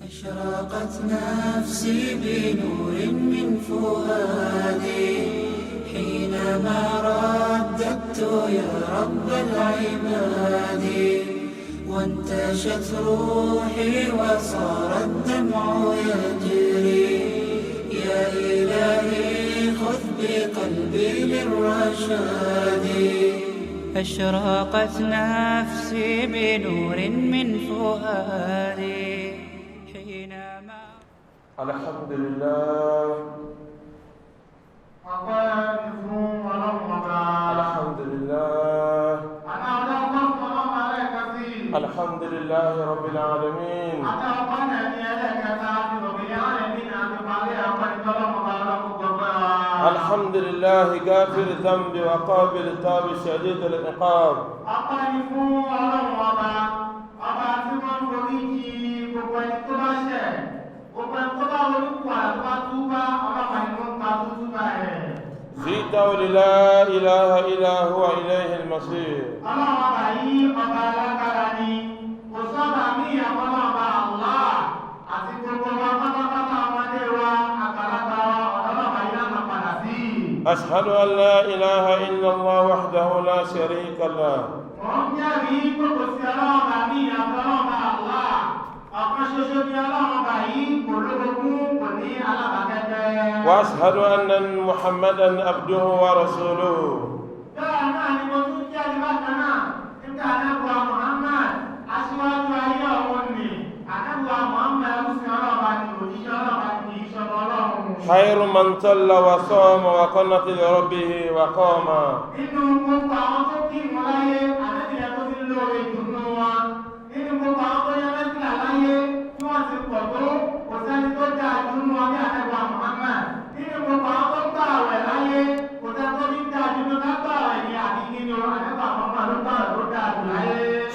أشرقت نفسي بنور من فؤادي حينما رددت يا رب العباد وانتشت روحي وصار الدمع يجري يا إلهي خذ بقلبي للرشاد أشرقت نفسي بنور من فؤادي حينما الحمد لله الحمد لله الحمد لله رب العالمين الحمد لله غافر الذنب وقابل التوب شديد العقاب زيده لا إله إلا هو إليه المصير أشهد أن لا إله إلا الله وحده لا شريك له وأشهد أن محمدا عبده ورسوله خير من صلى وصام وقنت لربه وقام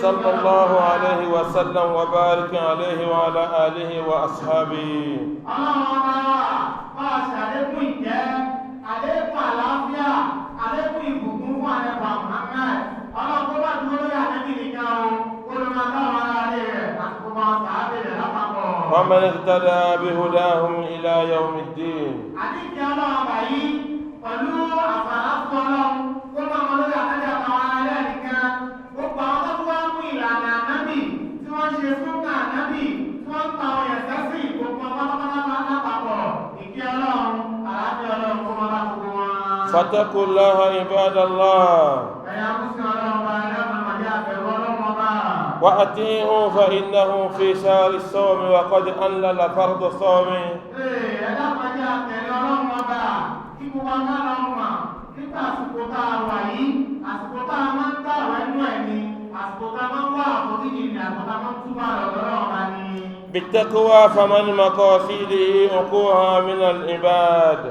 صلى الله عليه وسلم وبارك عليه وعلى آله وأصحابه ومن اهتدى بهداهم إلى يوم الدين فاتقوا الله عباد الله وأتيئوا فإنه في شهر الصوم وقد أنلل فرض الصوم بالتقوى فمن مقاصده وقوعها من العباد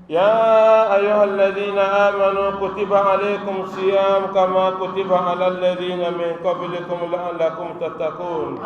يا أيها الذين آمنوا كتب عليكم الصيام كما كتب على الذين من قبلكم لعلكم تتقون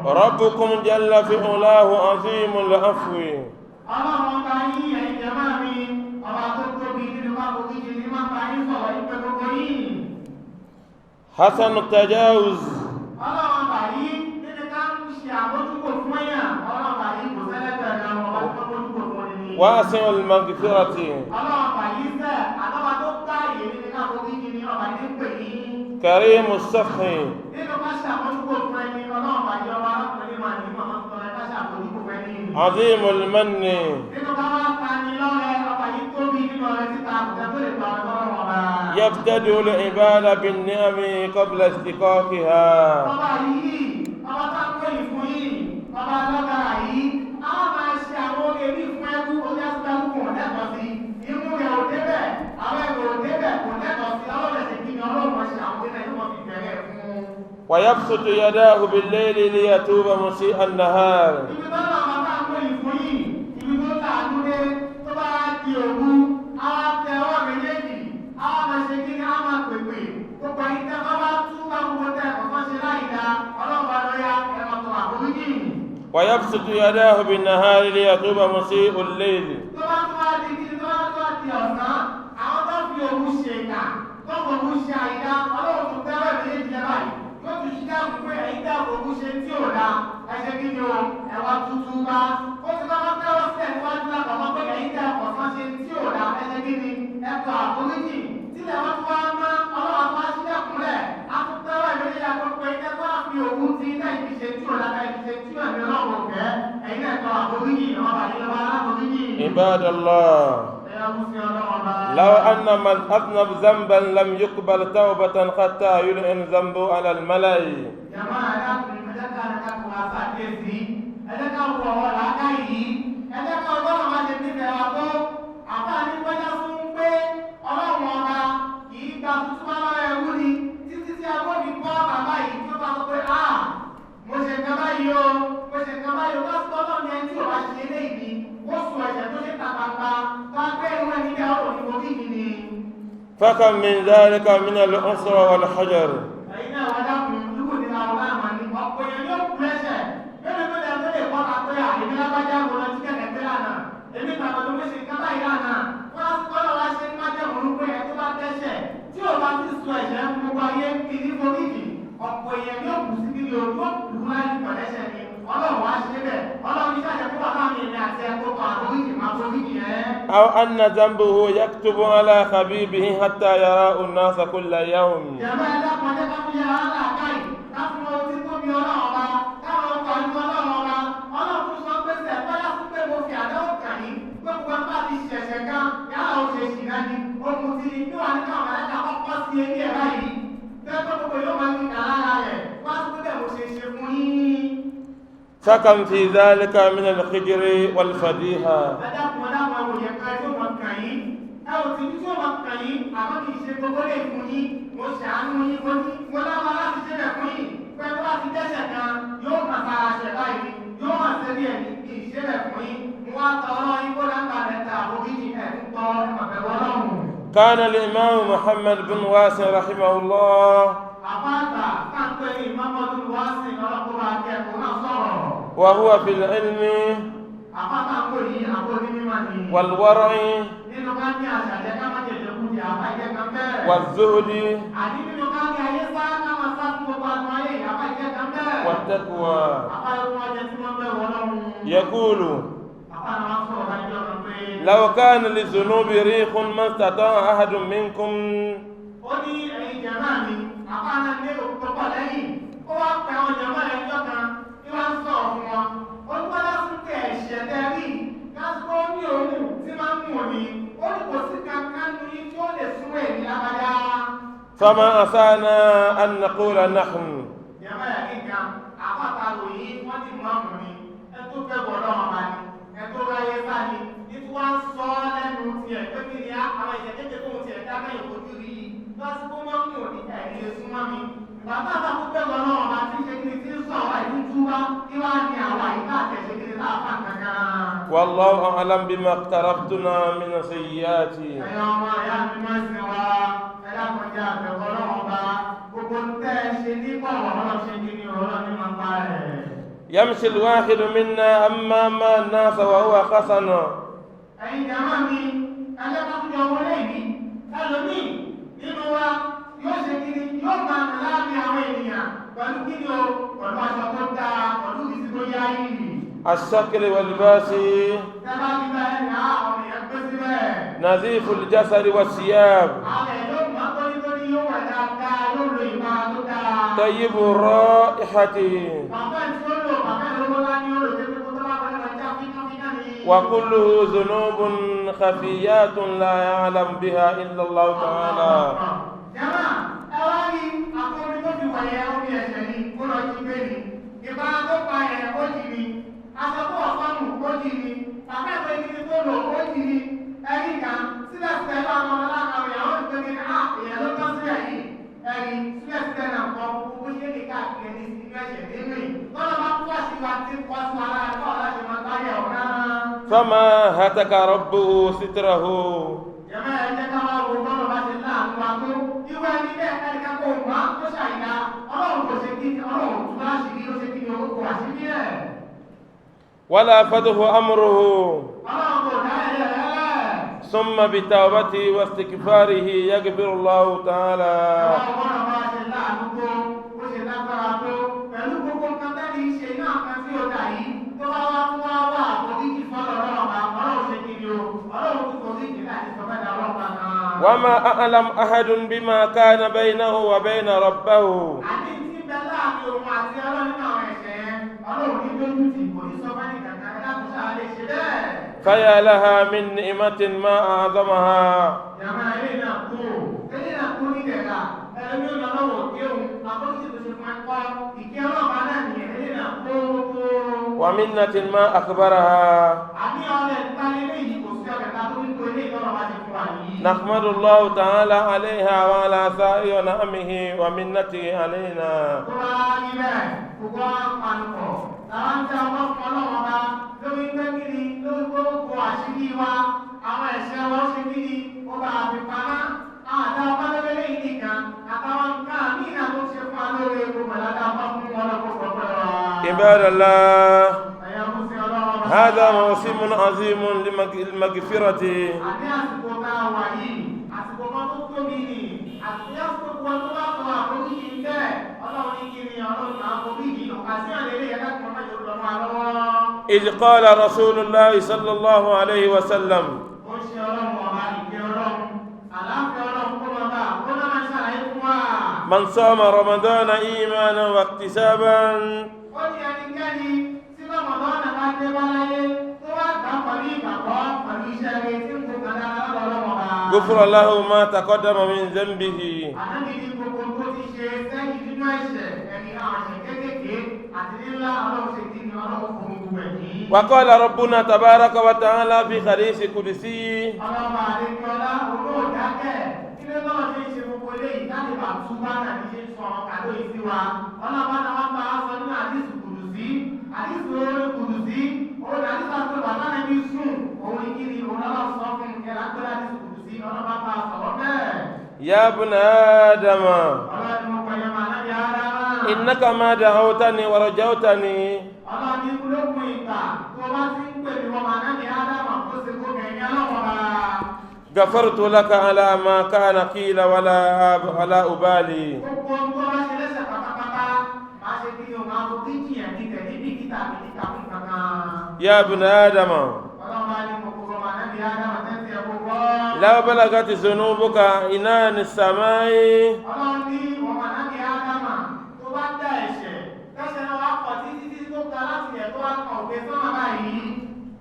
ربكم جل في علاه عظيم العفو حسن التجاوز واسع المغفرة كريم الصفح عظيم المن يبتدئ العبادة بالنعم قبل استقاقها ويبسط يداه بالليل ليتوب مسيء النهار ibi tó lọ bá tá ń pè fún yìí ibi tó tààdú dé tó bá di òru àwọn tẹ ọwọ́ méjèèjì àwọn ọmọ ṣe kí ni àwọn pèpè gbogbo ẹ̀yin tẹ́ bá bá tú bá gbogbo tẹ ọ̀fọ́ ṣe láì dá ọlọ́ọ̀bá lọ́yà ẹ̀rọ tó àforíjì. ويبسط يداه بالنهار ليتوب مسيء الليل tó bá tó wá di kí tó bá tó wá di ọ̀sán àwọn tó fi òru ṣe ìkà tó fi òru ṣe àìdá ọlọ́run tó tẹ́wọ́ méjèèjì ẹ báyìí yóò tún ṣíkà gbogbo ẹ̀yin tẹ́ òru ṣe tí ò dá ẹ̀ṣẹ̀ kí ni o ẹ̀wà tuntun bá ó ti bá wọn tẹ́wọ́ sílẹ̀ níwájú lápapọ̀ pé ẹ̀yin tẹ́ ọ̀sán ṣe tí ò dá ẹ̀ṣẹ̀ kí ni ẹ̀tọ́ àforíjì tílẹ̀ wọn tún wá mọ́ ọlọ́run tó wá sílẹ̀kùnlẹ̀ á tún tẹ́wọ́ ìmẹ́lẹ́ àkọ́kọ́ ẹ̀yin tẹ́ tó wá fi òru ti ilé ìfiṣe tí ò dá ìfiṣe tí ò ní ọlọ́run ọ̀fẹ́ ẹ̀yin ẹ̀tọ́ àforíjì ọba àdínlọ́wọ́ aláforíjì. عباد الله لو أن من أذنب ذنبا لم يقبل توبة حتى يلئن ذنبه على الملأ mo ṣe nǹkan báyìí o mo ṣe nǹkan báyìí o bá sọ ọ́ ní ẹni tí ò bá ṣe eléyìí ó sùn ẹ̀ṣẹ̀ tó ṣe tàpapà tó á gbé ìwé níbi àwọn òyìnbó kíkì ni. فكم من ذلك من الأسرة والحجر ẹ̀yin náà wọ́n dákun dúkù nínú àwọn láàmú ni ọ̀pọ̀ èèyàn yóò kú lẹ́sẹ̀ mélòó mélòó ẹ̀ tó lè kọ́ ta pé àyèmí lágbájá wo lọ sí kẹ̀kẹ́ pé lánàá èmi tàbí tó ṣe nǹkan báyìí lánàá wọ́n á kọ́ lọ́wọ́ ṣe ní májẹ̀mú pé ẹ̀ tó bá dẹ́ṣẹ̀ tí ò bá ti sọ ẹ̀ṣẹ̀ ń gbogbo ayé kiri foríjì ọ̀pọ̀ èèyàn yóò kù sí kiri o yóò kù láì pẹ̀lẹ́ṣẹ̀ ni ọlọ́run wá ṣe bẹ́ẹ̀ ọlọ́run iṣẹ́ àjẹkù wà láàmì ẹ̀mí àti ẹ̀kọ́ àforíjì máa foríjì ẹ̀. أو أن ذنبه يكتب على خبيبه حتى يراه الناس كل يوم ìjọba ẹ̀dá pọ̀jẹ́ ká fún yàrá làákàyè ká fún orí tó bí ọlọ́run ọba káwọn ọkọ̀ àjọ ọlọ́run ọba ọlọ́run tún sọ pé sẹ̀ bọ́lá fún pé mo fi àdáwò kàn yín pé gbogbo bá ti ṣẹ̀ṣẹ̀ kan yálà ó ṣe ṣì náà ni ohun ti ní bí wà ní káwọn ẹ̀dá kọ́kọ́ sí eyín ẹ̀ báyìí bẹ́ẹ̀ tó gbogbo yóò máa ń kà lára rẹ̀ wá sí pé bẹ́ẹ̀ mo ṣe ṣe fún yín. فكم في ذلك من الخجر والفضيحة ẹ̀dá kan ẹ̀wò yẹn kan tó mọ̀ kàn yín ẹ ò tí tí ó mọ̀ kàn yín àmọ́ kì í ṣe gbogbo lè fún yín mo ṣàánú yín mo lábàá láti ṣe bẹ̀ fún yín pẹ̀lú láti dẹ́ṣẹ̀ kan yóò máa fara ṣẹ̀ báyìí yóò máa ṣe bí ẹ̀mí kì í ṣe bẹ̀ fún yín mo wá tọ ọlọ́run yín kó lágbà rẹ̀ ta àforíjì ẹ̀ ń tọ́ ẹ̀mọ̀bẹ̀wọ̀ ọlọ́run. كان الإمام محمد بن واسع رحمه الله àbáàgbà káàpẹ́ ní Muhammadu wáṣí ọlọ́kùnrin akẹ́kọ̀ọ́ náà sọ̀rọ̀. وهو في العلم àbáàgbà kò ní àbóní mímọ́ ni. والورع nínú ká ní àṣàjẹ́ ká má jẹ̀jẹ̀ kú di àbájẹ́ kan bẹ́ẹ̀. والزهد àní nínú ká ní ayé sá ká máa sá fún gbogbo àtúnwá ayé àbájẹ́ kan bẹ́ẹ̀. والتقوى àbájẹ́ fún ọjọ́ tí wọ́n bẹ̀rù ọlọ́run. يقول àbájẹ́ wọn sọ̀rọ̀ ká jọ kan pé. لو كان للذنوب ريح ما استطاع أحد منكم ó ní ẹ̀yin jẹ̀má mi àbájẹ́ ní òkú pọ̀ lẹ́yìn ó wá pẹ̀ àwọn jẹ̀má ẹjọ́ kan ní wọ́n ń sọ̀rọ̀ fún wọn. ó ní wọ́n lásìkò pé ẹ̀ṣẹ̀ tẹ́rí lásìkò ní òun tí máa ń mú òní ó ní kò sí kankan ní yín tí ó lè súnmọ́ èmi lábájá. فما أسانا أن نقول نحن jẹ̀má yà kí nǹkan àpáta ròyìn wọ́n ti mú àmú ni ẹ tó fẹ́ bọ̀ lọ́wọ́ bá ní ẹ tó ráyé sá ni nítorí wọ́n ń sọ lẹ́nu tiẹ̀ pé kí ni àwọn ìṣẹ̀lẹ̀ kékeré tó ń tiẹ̀ dá mẹ́yìn fojú rí i lásìkò máa ń mú òní ẹ̀rí lè súnmọ́ mi. bàbá àtàkùn fẹ́ bọ̀ lọ́wọ́ bá ti ṣe kí ni tí ń sọ àwọn ìlú túbá kí wàá ní àwa ìta àtẹ̀ṣe kí ni láàfà kankan. والله أعلم بما اقترفتنا من سيئات ẹ̀yin ọmọ ìyá mi máa ń sin wa ẹ̀dá kọjá àbẹ̀wò ọlọ́wọ́ bá gbogbo tẹ́ ẹ ṣe ní bọ̀wọ̀ ọlọ́ṣẹ́ kí ni ọlọ́ ní máa pa ẹ̀. يمشي الواحد منا أمام الناس وهو حسن ẹ̀yin jàmá mi ẹjẹ́ bá tún jọ wọlé ìbí ẹlòmíì nínú wa yóò ṣe kí ni yóò máa nà láàrin àwọn ènìyàn pẹ̀lú kí ni o pẹ̀lú aṣọ tó dáa pẹ̀lú ìsìn tó yá yìí. الشكل والباس tẹ́lá ti bá ẹ̀ ní àwọn èèyàn gbé síbẹ̀. نظيف الجسد والثياب àwọn ẹ̀ yóò máa tónítóní yóò wà dáadáa yóò lo ìmọ̀ tó dáa. طيب الرائحة bàbá ẹ̀ tí ó lò bàbá ẹ̀ lówó lá ní ó lò débi kó tó bá wọlé ọjà fínáfíná ni. وكله ذنوب خفيات لا يعلم بها إلا الله تعالى jàmá ẹ wá rí àkórí tó fi wọ̀nyẹ omi ẹ̀ṣẹ̀ ni kó lọ jí gbé ni ìbá tó pa ẹ̀ ó jì ni aṣọ tó wọ̀ fọ́ọ̀mù ó jì ni bàbá ẹ̀ pé kí tó lò ó jì ni ẹ̀rí kan síbẹ̀síbẹ̀ bá ọmọ ọlọ́kàwé àwọn ìpè ní èèyàn ló tọ́ sílẹ̀ yìí ẹ̀rí síbẹ̀síbẹ̀ náà kọ́ gbogbo ṣé kíkà فما هتك ربه ستره ولا فده أمره ثم بتوبته واستغفاره يغفر الله تعالى وما أعلم أحد بما كان بينه وبين ربه فيا لها من نعمة ما أعظمها ومنة ما أكبرها نحمد الله تعالى عليها وعلى سائر نعمه ومنته علينا عباد الله هذا موسم عظيم للمغفرة إذ قال رسول الله صلى الله عليه وسلم من صام رمضان إيمانا واحتسابا غفر له ما تقدم من ذنبه وقال ربنا تبارك وتعالى في حديث قدسي يا ابن آدم إنك ما دعوتني ورجوتني غفرت لك على ما كان قيل ولا أبالي يا ابن آدم لو بلغت ذنوبك عنان السماء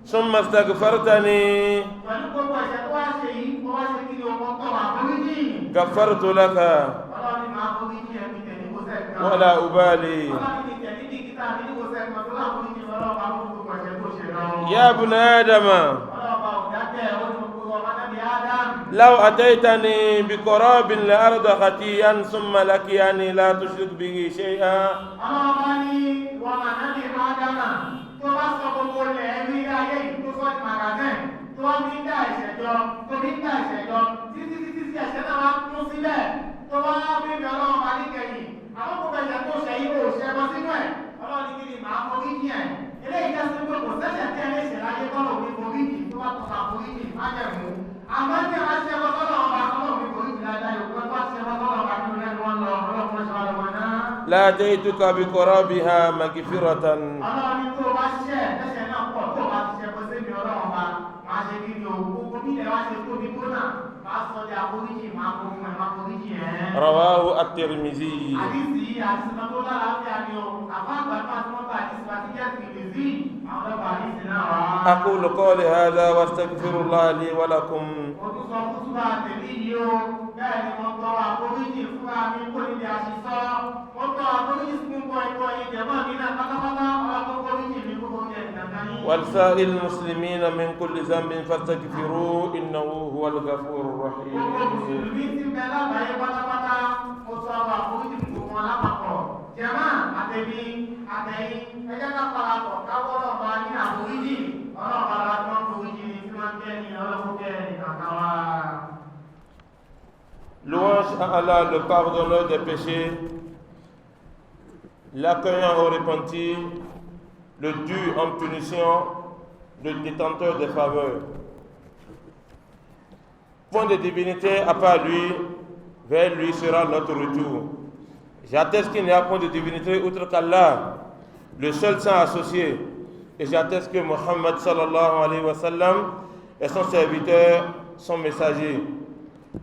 ثم استغفرتني غفرت لك ولا أبالي يا ابن آدم لو أتيتني بقراب الأرض خطيئا ثم لقياني لا تشرك به شيئا لا أتيتك بقرابها مغفرة رواه الترمذي. أقول قولي هذا واستغفر الله لي ولكم. ولسائر المسلمين من كل ذنب فاستغفروه إنه هو الغفور الرحيم. jama àtẹ̀mí àtẹ̀yìn ẹjẹ́ ká parapọ̀ káwọ́ ọba ní àforíjì ọlọ́ọ̀bá la fi máa ń foríjì ní tí wọ́n ń kẹ́ ní ọlọ́kùnkẹ́ ní kàkà wa. Louange à Allah, le pardonneur des péchés, l'accueillant au repenti, le dû en punition, le détenteur des faveurs. Point de divinité à part lui, vers lui sera notre retour. J'atteste qu'il n'y a point de divinité outre qu'Allah, le seul sans associé. Et j'atteste que Muhammad sallallahu alayhi wa sallam est son serviteur, son messager.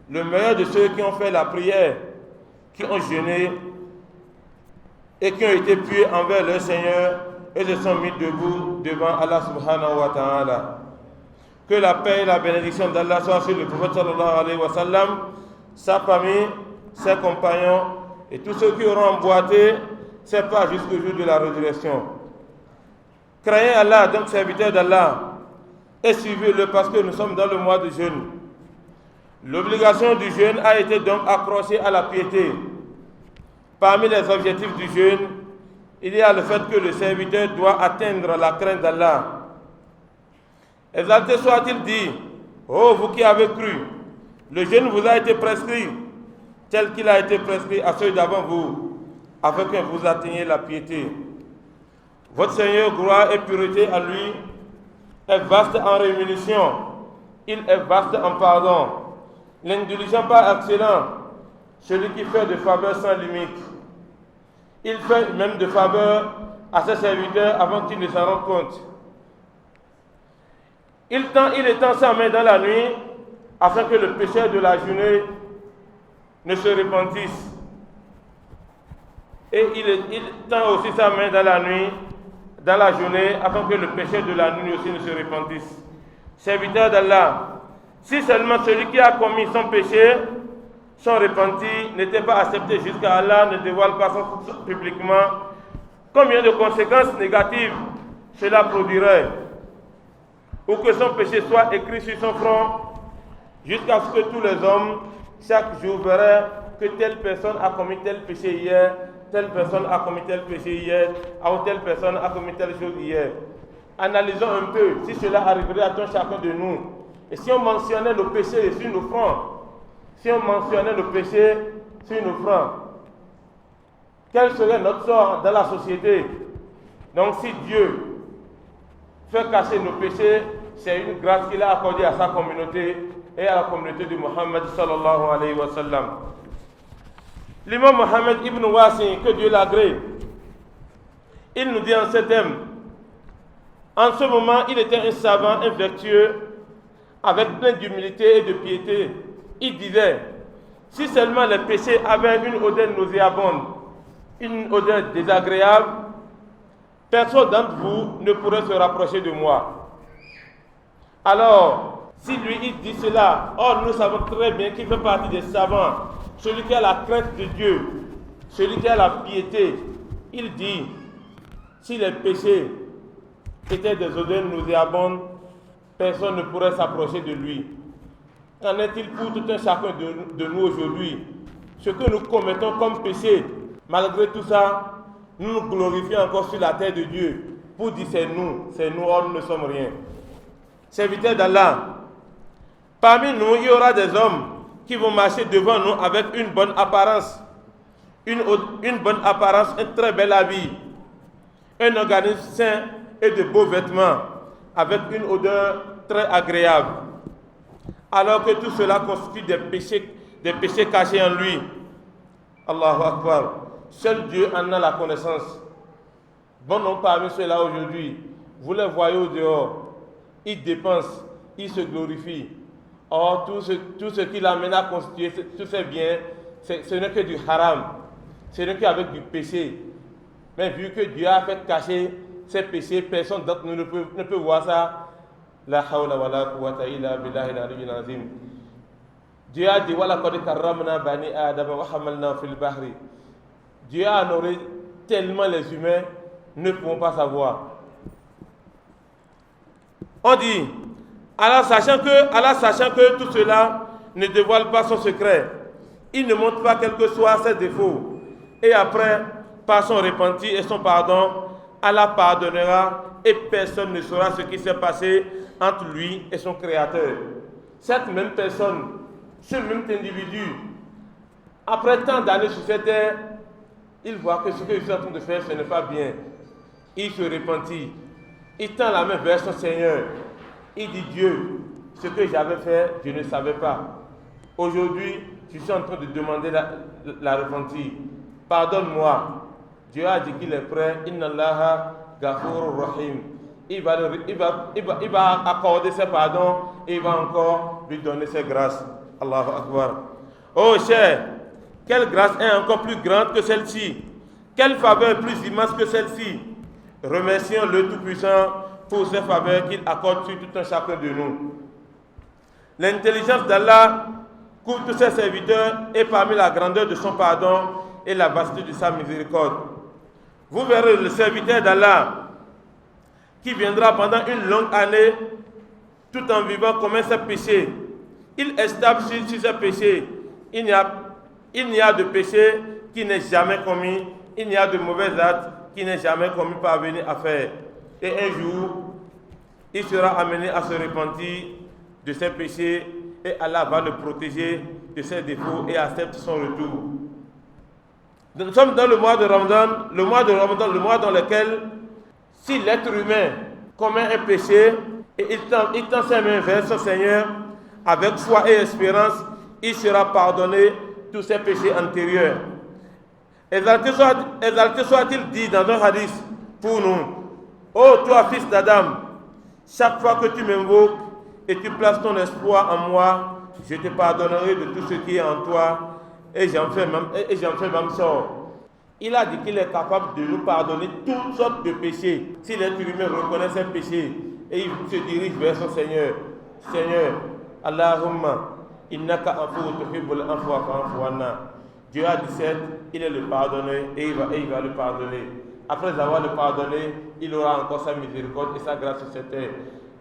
Le meilleur de ceux qui ont fait la prière, qui ont jeûné et qui ont été pieux envers leur Seigneur et se sont mis debout devant Allah subhanahu wa ta'ala. Que la paix et la bénédiction d'Allah soient sur le prophète sallallahu alayhi wa sallam, sa famille, ses compagnons et tous ceux qui auront emboîté ses pas jusqu'au jour de la résurrection. Craignez Allah, donc serviteur d'Allah, et suivez-le parce que nous sommes dans le mois de jeûne. L'obligation du jeûne a été donc accrochée à la piété. Parmi les objectifs du jeûne, il y a le fait que le serviteur doit atteindre la crainte d'Allah. Exalté soit-il dit, ô vous qui avez cru, le jeûne vous a été prescrit, tel qu'il a été prescrit à ceux d'avant vous, afin que vous atteigniez la piété. Votre Seigneur, gloire et pureté à lui, est vaste en rémunition, il est vaste en pardon, l'indulgent par excellent, celui qui fait de faveurs sans limite. Il fait même de faveurs à ses serviteurs avant qu'ils ne s'en rendent compte. Il étend sa main dans la nuit afin que le pécheur de la journée ne se repentisse. Et il tend aussi sa main dans la nuit, dans la journée, afin que le pécheur de la nuit aussi ne se repentisse. Serviteur d'Allah, si seulement celui qui a commis son péché, son repenti, n'était pas accepté jusqu'à Allah, ne dévoile pas son publiquement, combien de conséquences négatives cela produirait? Ou que son péché soit écrit sur son front, jusqu'à ce que tous les hommes, chaque jour, verraient que telle personne a commis tel péché hier, telle personne a commis tel péché hier, ou telle personne a commis telle chose hier. Analysons un peu si cela arriverait à tout chacun de nous. Et si on mentionnait nos péchés sur nos fronts, si on mentionnait nos péchés sur nos fronts, quel serait notre sort dans la société? Donc si Dieu fait cacher nos péchés, c'est une grâce qu'il a accordée à sa communauté et à la communauté de Muhammad sallallahu alayhi wa sallam. L'imam Mohammed ibn Wasi, que Dieu l'agrée, il nous dit en ces thèmes, en ce moment, il était un savant, un vertueux, avec plein d'humilité et de piété. Il disait, si seulement les péchés avaient une odeur nauséabonde, une odeur désagréable, personne d'entre vous ne pourrait se rapprocher de moi. Alors, si lui il dit cela, or nous savons très bien qu'il fait partie des savants, celui qui a la crainte de Dieu, celui qui a la piété, il dit, si les péchés étaient des odeurs nauséabondes, personne ne pourrait s'approcher de lui. Qu'en est-il pour tout un chacun de nous aujourd'hui? Ce que nous commettons comme péché, malgré tout ça, nous nous glorifions encore sur la terre de Dieu pour dire c'est nous, or nous ne sommes rien. Serviteurs d'Allah, parmi nous, il y aura des hommes qui vont marcher devant nous avec une bonne apparence, une bonne apparence, un très bel habit, un organisme sain et de beaux vêtements, avec une odeur très agréable. Alors que tout cela constitue des péchés cachés en lui. Allahu Akbar. Seul Dieu en a la connaissance. Bon nombre parmi ceux-là aujourd'hui, vous les voyez au dehors, ils dépensent, ils se glorifient. Or, tout ce qui l'amène à constituer tous ces biens, ce n'est que du haram, ce n'est qu'avec du péché. Mais vu que Dieu a fait cacher ces péchés, personne d'entre nous ne peut voir ça. La hawla wa la quwwata illa billahi al-aliyyil azim. Dieu a dit, wa laqad karramna bani adama wa hamalna fil bahri. Dieu a honoré tellement les humains ne pourront pas savoir. On dit, Allah sachant que tout cela ne dévoile pas son secret, il ne montre pas quel que soit ses défauts. Et après, par son repentir et son pardon, Allah pardonnera et personne ne saura ce qui s'est passé entre lui et son Créateur. Cette même personne, ce même individu, après tant d'années sur cette terre, il voit que ce que je suis en train de faire, ce n'est pas bien. Il se repentit. Il tend la main vers son Seigneur. Il dit, Dieu, ce que j'avais fait, je ne savais pas. Aujourd'hui, je suis en train de demander la repentir. Pardonne-moi. Dieu a dit qu'il est prêt. Inna Allaha Ghafurur Rahim. Il va accorder ses pardons et il va encore lui donner ses grâces. Allahu Akbar. Oh cher, quelle grâce est encore plus grande que celle-ci? Quelle faveur plus immense que celle-ci? Remercions le Tout-Puissant pour ses faveurs qu'il accorde sur tout un chacun de nous. L'intelligence d'Allah couvre tous ses serviteurs et parmi la grandeur de son pardon et la vasteté de sa miséricorde. Vous verrez le serviteur d'Allah qui viendra pendant une longue année tout en vivant commettre ses péchés. Il est stable sur ses péchés. Il n'y a de péché qui n'est jamais commis. Il n'y a de mauvais actes qui n'est jamais commis parvenir à faire. Et un jour, il sera amené à se repentir de ses péchés et Allah va le protéger de ses défauts et accepte son retour. Nous sommes dans le mois de Ramadan, le mois dans lequel, si l'être humain commet un péché et il tend ses mains vers son Seigneur, avec foi et espérance, il sera pardonné tous ses péchés antérieurs. Exalté soit-il dit dans un hadith pour nous, ô toi fils d'Adam, chaque fois que tu m'invoques et tu places ton espoir en moi, je te pardonnerai de tout ce qui est en toi et j'en fais même sort. Il a dit qu'il est capable de nous pardonner toutes sortes de péchés si l'être humain reconnaît ses péchés et il se dirige vers son Seigneur. Seigneur, Allahumma, innaka afu tuhibbul afwa fa'fu anna. Dieu a dit certes, il est le pardonné et il va le pardonner. Après avoir le pardonné, il aura encore sa miséricorde et sa grâce sur cette terre.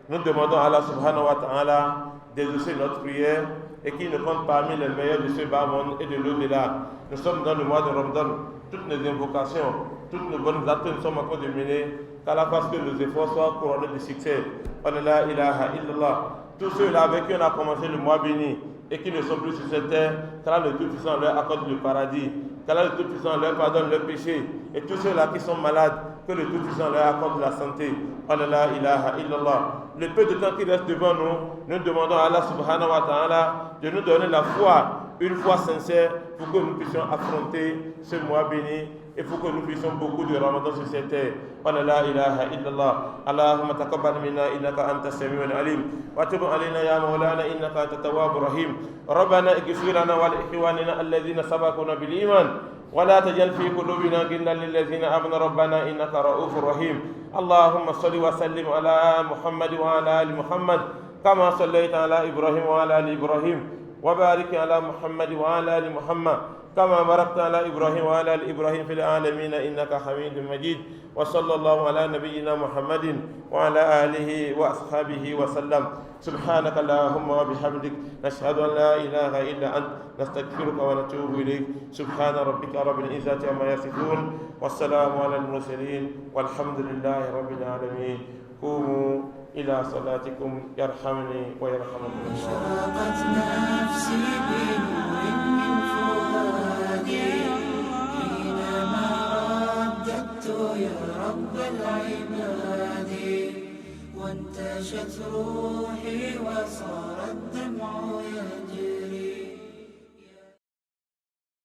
Nous demandons à Allah subhanahu wa ta'ala d'exaucer notre prière et qu'il nous compte parmi les meilleurs de ce bas monde et de l'au-delà. Nous sommes dans le mois de Ramadan. Toutes nos invocations, toutes nos bonnes actes nous sommes encore de mener, qu'Allah fasse que nos efforts soient couronnés de succès. La ilaha illallah. Tous ceux-là avec qui on a commencé le mois béni et qui ne sont plus sur cette terre, qu'Allah le Tout-Puissant leur accorde le paradis, qu'Allah le Tout-Puissant leur pardonne leurs péchés, et tous ceux-là qui sont malades, que le Tout-Puissant leur accorde la santé. La ilaha illallah. Le peu de temps qui reste devant nous, nous demandons à Allah subhanahu wa ta'ala de nous donner la foi, une foi sincère, pour que nous puissions affronter ce mois béni et pour que nous puissions beaucoup de Ramadan sur cette terre. La ilaha illallah. Allahumma taqabbal minna innaka anta samiul alim wa tub alayna ya maulana innaka antat tawwabur rahim. Rabbana ighfir lana wa li ikhwanina alladhina sabaquna bil iman wa la tajal fi qulubina ghillan lil ladzina amanu rabbana innaka raufur rahim. Allahumma salli wa sallim ala Muhammad wa ala ali Muhammad kama sallaita ala Ibrahim wa ala ali Ibrahim wa barik ala Muhammad wa ala ali Muhammad كما باركت على إبراهيم وعلى آل إبراهيم في العالمين إنك حميد مجيد وصلى الله على نبينا محمد وعلى آله وأصحابه وسلم سبحانك اللهم وبحمدك نشهد أن لا إله إلا أنت نستغفرك ونتوب إليك سبحان ربك رب العزة عما يصفون والسلام على المرسلين والحمد لله رب العالمين قوموا إلى صلاتكم يرحمني ويرحمكم الله. أشرقت نفسي بنور من فؤادي حينما رددت يا رب العباد وانتشت روحي